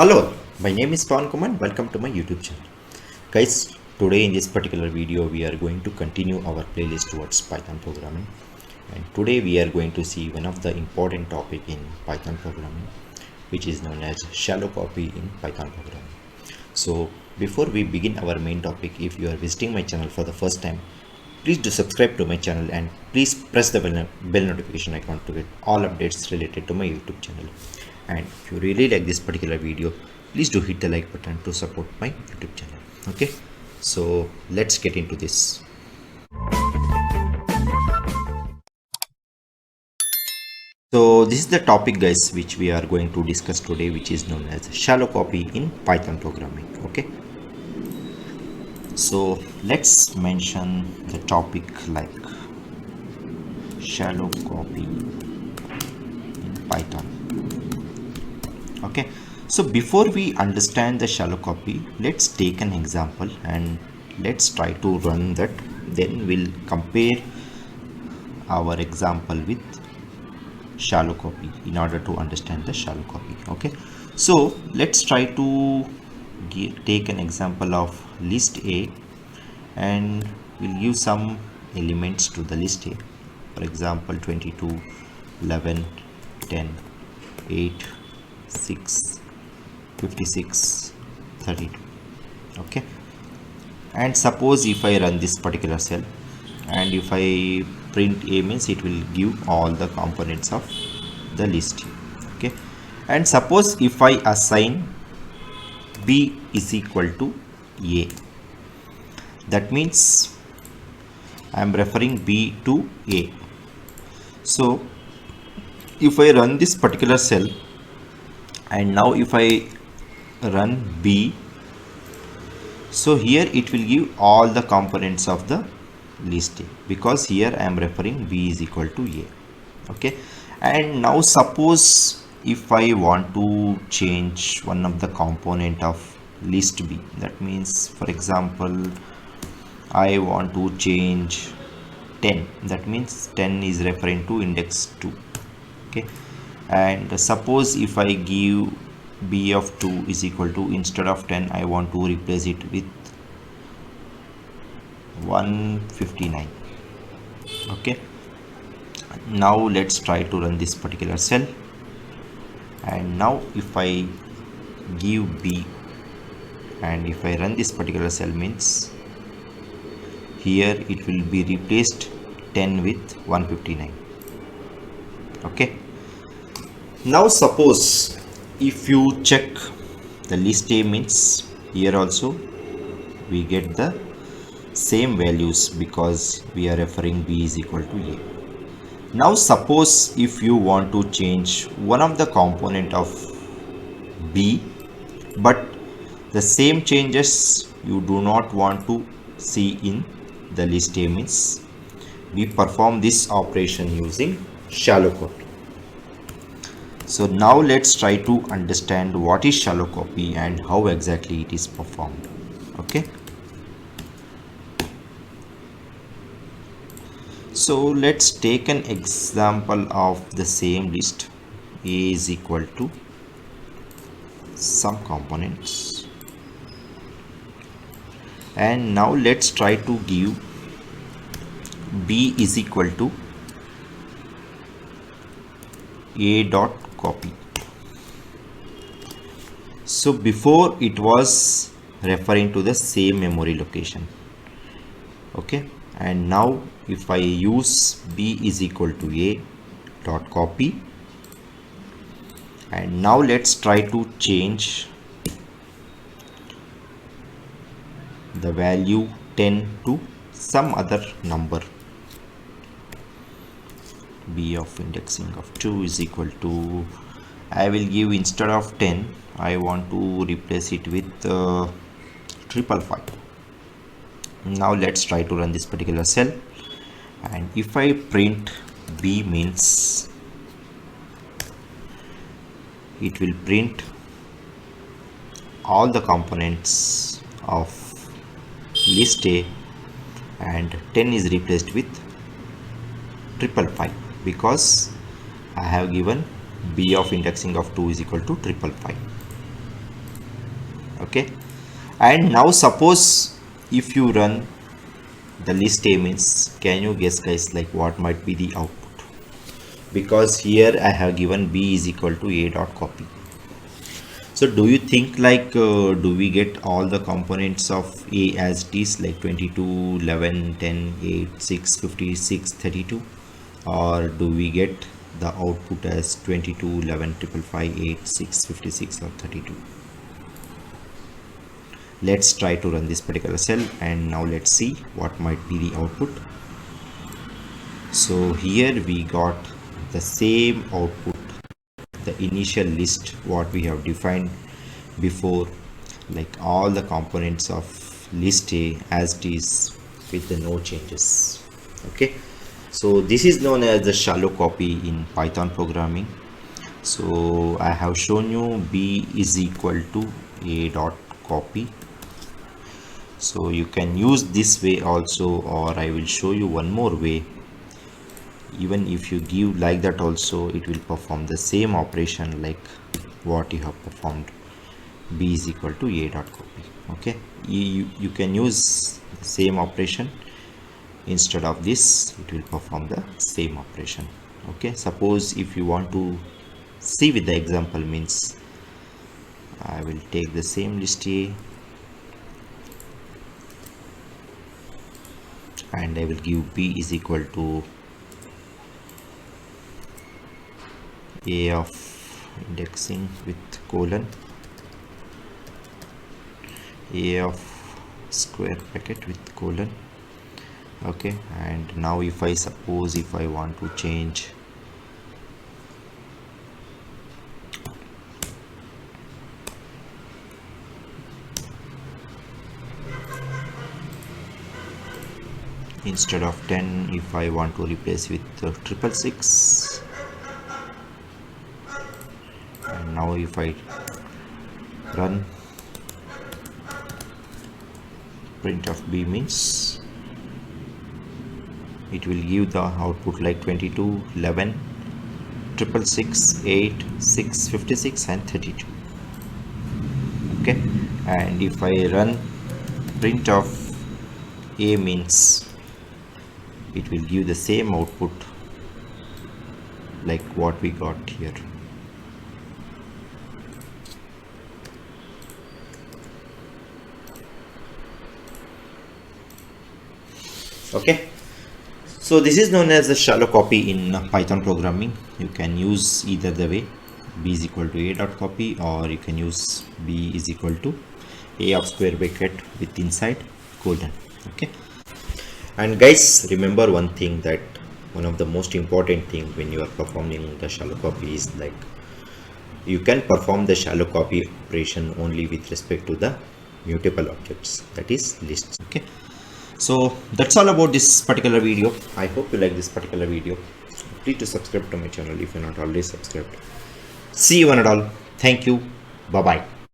Hello, my name is Pavan Kumar. Welcome to my YouTube channel. Guys, today in this particular video, we are going to continue our playlist towards Python programming. And today we are going to see one of the important topic in Python programming, which is known as shallow copy in Python programming. So before we begin our main topic, if you are visiting my channel for the first time, please do subscribe to my channel and please press the bell notification icon to get all updates related to my YouTube channel. And if you really like this particular video, please do hit the like button to support my YouTube channel. Okay, so let's get into this. So this is the topic, guys, which we are going to discuss today, which is known as shallow copy in Python programming. Okay, so let's mention the topic like shallow copy in Python. Okay, so before we understand the shallow copy, let's take an example and let's try to run that. Then we'll compare our example with shallow copy in order to understand the shallow copy. Okay, so let's try to take an example of list A and we'll give some elements to the list A. For example, 22, 11, 10, 8, 6, 56, 32. Okay, and suppose if I run this particular cell and if I print A, means it will give all the components of the list. Okay, and suppose if I assign B is equal to A, that means I am referring B to A. So if I run this particular cell and now if I run B, so here it will give all the components of the list A, because here I am referring B is equal to A. Okay, and now suppose if I want to change one of the component of list B, that means for example I want to change 10, that means 10 is referring to index 2. Okay, and suppose if I give B of 2 is equal to, instead of 10 I want to replace it with 159. Okay, now let's try to run this particular cell, and now if I give B and if I run this particular cell, means here it will be replaced 10 with 159. Okay, now suppose if you check the list A, means here also we get the same values because we are referring B is equal to A. Now suppose if you want to change one of the component of B, but the same changes you do not want to see in the list A, means we perform this operation using shallow copy. So now let's try to understand what is shallow copy and how exactly it is performed. Okay, so let's take an example of the same list. A is equal to some components, and now let's try to give B is equal to A dot copy. So before it was referring to the same memory location. Okay, and now if I use B is equal to A dot copy, and now let's try to change the value 10 to some other number. B of indexing of 2 is equal to, I will give, instead of 10 I want to replace it with 555. Now let's try to run this particular cell, and if I print B, means it will print all the components of list A, and 10 is replaced with 555 because I have given B of indexing of 2 is equal to 555. Okay, and now suppose if you run the list A means, can you guess guys like what might be the output? Because here I have given B is equal to A dot copy. So do you think like do we get all the components of A as it is like 22, 11, 10, 8, 6, 56, 32, or do we get the output as 22, 11, 555, 8, 6, 56 or 32? Let's try to run this particular cell and now let's see what might be the output. So here we got the same output, the initial list what we have defined before, like all the components of list A as it is with the no changes. Okay, so this is known as the shallow copy in Python programming. So I have shown you B is equal to A dot copy. So you can use this way also, or I will show you one more way. Even if you give like that also, it will perform the same operation like what you have performed. B is equal to A dot copy. Okay, you can use the same operation. Instead of this, it will perform the same operation. Okay, suppose if you want to see with the example means, I will take the same list A and I will give B is equal to A of indexing with colon, A of square bracket with colon. Okay, and now if I suppose if I want to change instead of 10, if I want to replace with 666, and now if I run print of B means it will give the output like 22, 11, 666, 8, 6, 56 and 32. Okay, and if I run print of A means it will give the same output like what we got here. Okay, so this is known as a shallow copy in Python programming. You can use either the way, B is equal to A dot copy, or you can use B is equal to A of square bracket with inside colon. Okay, and guys, remember one thing, that one of the most important thing when you are performing the shallow copy is like you can perform the shallow copy operation only with respect to the mutable objects, that is lists. Okay, so that's all about this particular video. I hope you like this particular video. Please to subscribe to my channel if you're not already subscribed. See you one and all. Thank you. Bye bye.